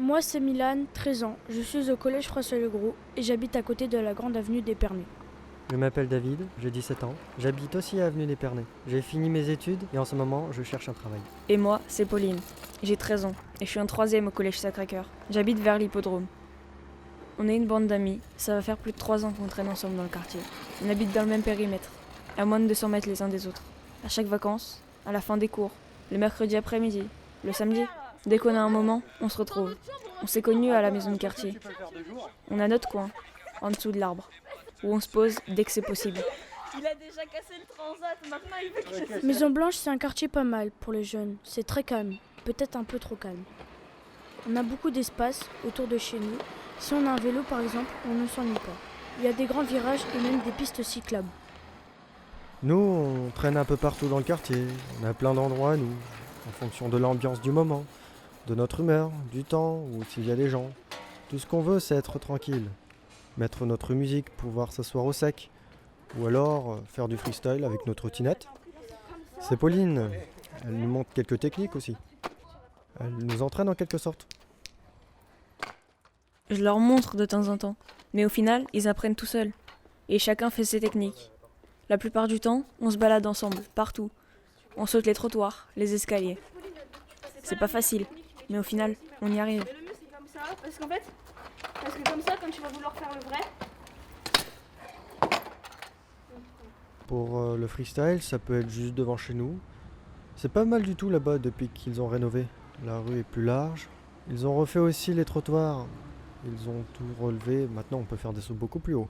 Moi, c'est Milan, 13 ans. Je suis au collège François-Legros et j'habite à côté de la grande avenue d'Épernay. Je m'appelle David, j'ai 17 ans. J'habite aussi à Avenue d'Épernay. J'ai fini mes études et en ce moment, je cherche un travail. Et moi, c'est Pauline. J'ai 13 ans et je suis en 3e au collège Sacré-Cœur. J'habite vers l'hippodrome. On est une bande d'amis. Ça va faire plus de 3 ans qu'on traîne ensemble dans le quartier. On habite dans le même périmètre, à moins de 200 mètres les uns des autres. À chaque vacances, à la fin des cours, le mercredi après-midi, le samedi, dès qu'on a un moment, on se retrouve. On s'est connus à la maison de quartier. On a notre coin, en dessous de l'arbre, où on se pose dès que c'est possible. Il a déjà cassé le transat, maintenant il veut que je... Maison Blanche, c'est un quartier pas mal pour les jeunes. C'est très calme, peut-être un peu trop calme. On a beaucoup d'espace autour de chez nous. Si on a un vélo par exemple, on ne s'ennuie pas. Il y a des grands virages et même des pistes cyclables. Nous, on traîne un peu partout dans le quartier. On a plein d'endroits, nous, en fonction de l'ambiance du moment, de notre humeur, du temps ou s'il y a des gens. Tout ce qu'on veut, c'est être tranquille. Mettre notre musique, pouvoir s'asseoir au sec. Ou alors faire du freestyle avec notre trottinette. C'est Pauline. Elle nous montre quelques techniques aussi. Elle nous entraîne en quelque sorte. Je leur montre de temps en temps, mais au final, ils apprennent tout seuls. Et chacun fait ses techniques. La plupart du temps, on se balade ensemble, partout. On saute les trottoirs, les escaliers. C'est pas facile, mais au final, on y arrive. Mais le mieux c'est comme ça, parce que comme ça, quand tu vas vouloir faire le vrai... Pour le freestyle, ça peut être juste devant chez nous. C'est pas mal du tout là-bas depuis qu'ils ont rénové. La rue est plus large. Ils ont refait aussi les trottoirs. Ils ont tout relevé. Maintenant, on peut faire des sauts beaucoup plus hauts.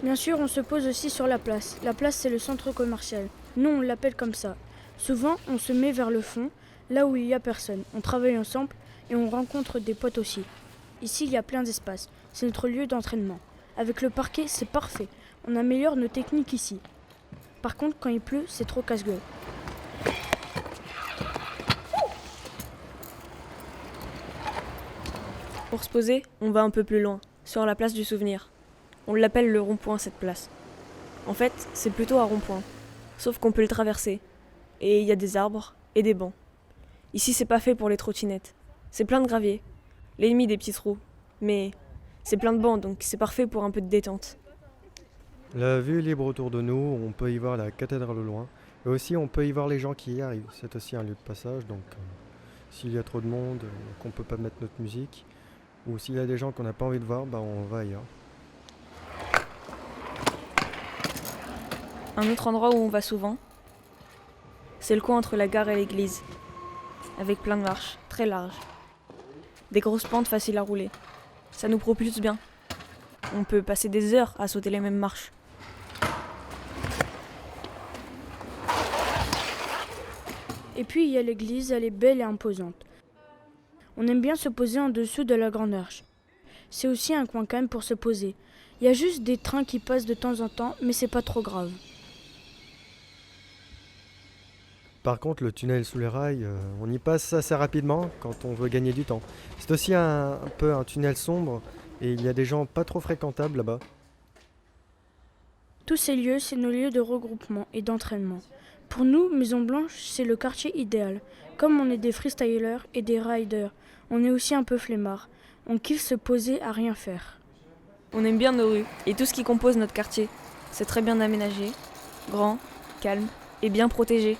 Bien sûr, on se pose aussi sur la place. La place, c'est le centre commercial. Nous, on l'appelle comme ça. Souvent, on se met vers le fond, là où il n'y a personne. On travaille ensemble et on rencontre des potes aussi. Ici, il y a plein d'espace. C'est notre lieu d'entraînement. Avec le parquet, c'est parfait. On améliore nos techniques ici. Par contre, quand il pleut, c'est trop casse-gueule. Pour se poser, on va un peu plus loin, sur la place du souvenir. On l'appelle le rond-point, cette place. En fait, c'est plutôt un rond-point, sauf qu'on peut le traverser. Et il y a des arbres et des bancs. Ici, c'est pas fait pour les trottinettes. C'est plein de gravier, l'ennemi des petits trous. Mais c'est plein de bancs, donc c'est parfait pour un peu de détente. La vue est libre autour de nous. On peut y voir la cathédrale au loin. Et aussi, on peut y voir les gens qui y arrivent. C'est aussi un lieu de passage, donc s'il y a trop de monde, qu'on peut pas mettre notre musique, ou s'il y a des gens qu'on n'a pas envie de voir, on va ailleurs. Un autre endroit où on va souvent, c'est le coin entre la gare et l'église, avec plein de marches, très larges. Des grosses pentes faciles à rouler. Ça nous propulse bien. On peut passer des heures à sauter les mêmes marches. Et puis, il y a l'église, elle est belle et imposante. On aime bien se poser en dessous de la grande arche. C'est aussi un coin calme pour se poser. Il y a juste des trains qui passent de temps en temps, mais c'est pas trop grave. Par contre, le tunnel sous les rails, on y passe assez rapidement quand on veut gagner du temps. C'est aussi un peu un tunnel sombre et il y a des gens pas trop fréquentables là-bas. Tous ces lieux, c'est nos lieux de regroupement et d'entraînement. Pour nous, Maison Blanche, c'est le quartier idéal. Comme on est des freestylers et des riders, on est aussi un peu flemmards. On kiffe se poser à rien faire. On aime bien nos rues et tout ce qui compose notre quartier. C'est très bien aménagé, grand, calme et bien protégé.